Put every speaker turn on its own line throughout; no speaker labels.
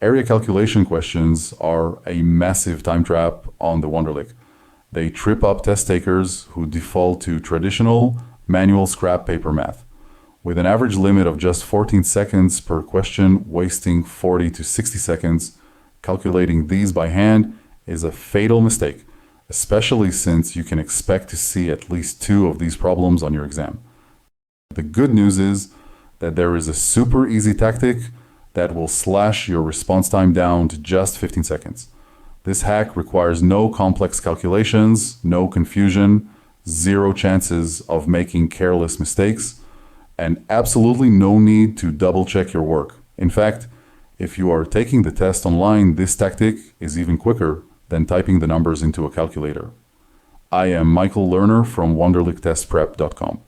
Area calculation questions are a massive time trap on the Wonderlic. They trip up test takers who default to traditional, manual scrap paper math. With an average limit of just 14 seconds per question, wasting 40 to 60 seconds, calculating these by hand is a fatal mistake, especially since you can expect to see at least 2 of these problems on your exam. The good news is that there is a super easy tactic that will slash your response time down to just 15 seconds. This hack requires no complex calculations, no confusion, 0 chances of making careless mistakes, and absolutely no need to double-check your work. In fact, if you are taking the test online, this tactic is even quicker than typing the numbers into a calculator. I am Michael Lerner from WonderlicTestPrep.com.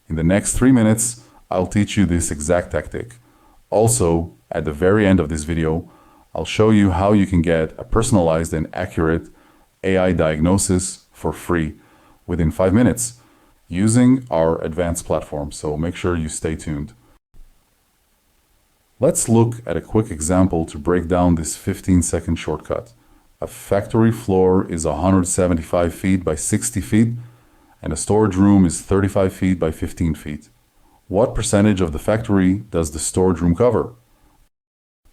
In the next 3 minutes, I'll teach you this exact tactic. Also, at the very end of this video, I'll show you how you can get a personalized and accurate AI diagnosis for free within 5 minutes using our advanced platform, so make sure you stay tuned. Let's look at a quick example to break down this 15-second shortcut. A factory floor is 175 feet by 60 feet, and a storage room is 35 feet by 15 feet. What percentage of the factory does the storage room cover?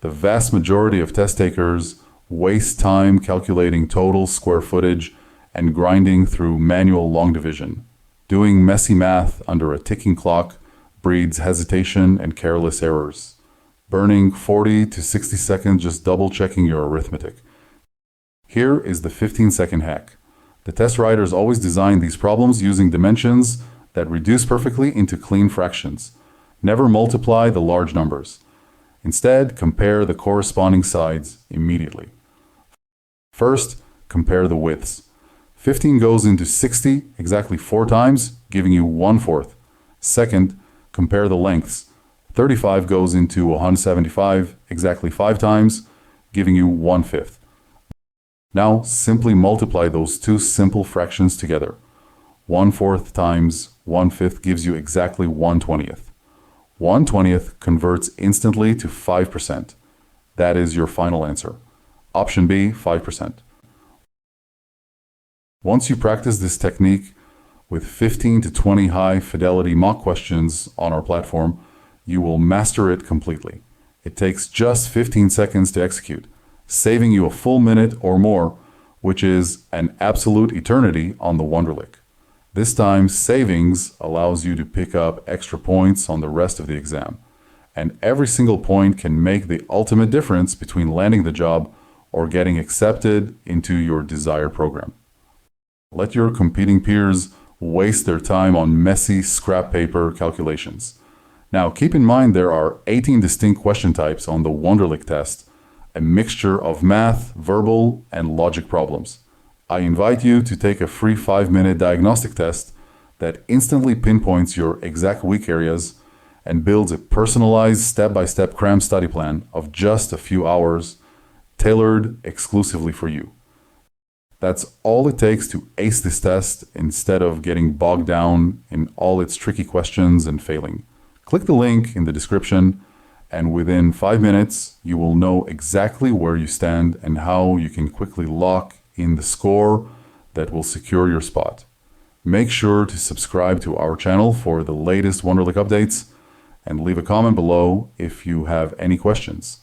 The vast majority of test takers waste time calculating total square footage and grinding through manual long division. Doing messy math under a ticking clock breeds hesitation and careless errors. Burning 40 to 60 seconds just double-checking your arithmetic. Here is the 15-second hack. The test writers always design these problems using dimensions that reduce perfectly into clean fractions. Never multiply the large numbers. Instead, compare the corresponding sides immediately. First, compare the widths. 15 goes into 60 exactly 4 times, giving you 1/4. Second, compare the lengths. 35 goes into 175 exactly 5 times, giving you 1/5. Now, simply multiply those 2 simple fractions together. 1/4 times 1/5 gives you exactly 1/20. 1/20 converts instantly to 5%. That is your final answer. Option B, 5%. Once you practice this technique with 15 to 20 high-fidelity mock questions on our platform, you will master it completely. It takes just 15 seconds to execute, saving you a full minute or more, which is an absolute eternity on the Wonderlic. This time, savings allows you to pick up extra points on the rest of the exam, and every single point can make the ultimate difference between landing the job or getting accepted into your desired program. Let your competing peers waste their time on messy scrap paper calculations. Now, keep in mind there are 18 distinct question types on the Wonderlic test, a mixture of math, verbal, and logic problems. I invite you to take a free 5-minute diagnostic test that instantly pinpoints your exact weak areas and builds a personalized step-by-step cram study plan of just a few hours, tailored exclusively for you. That's all it takes to ace this test instead of getting bogged down in all its tricky questions and failing. Click the link in the description, and within 5 minutes, you will know exactly where you stand and how you can quickly lock in the score that will secure your spot. Make sure to subscribe to our channel for the latest Wonderlic updates and leave a comment below if you have any questions.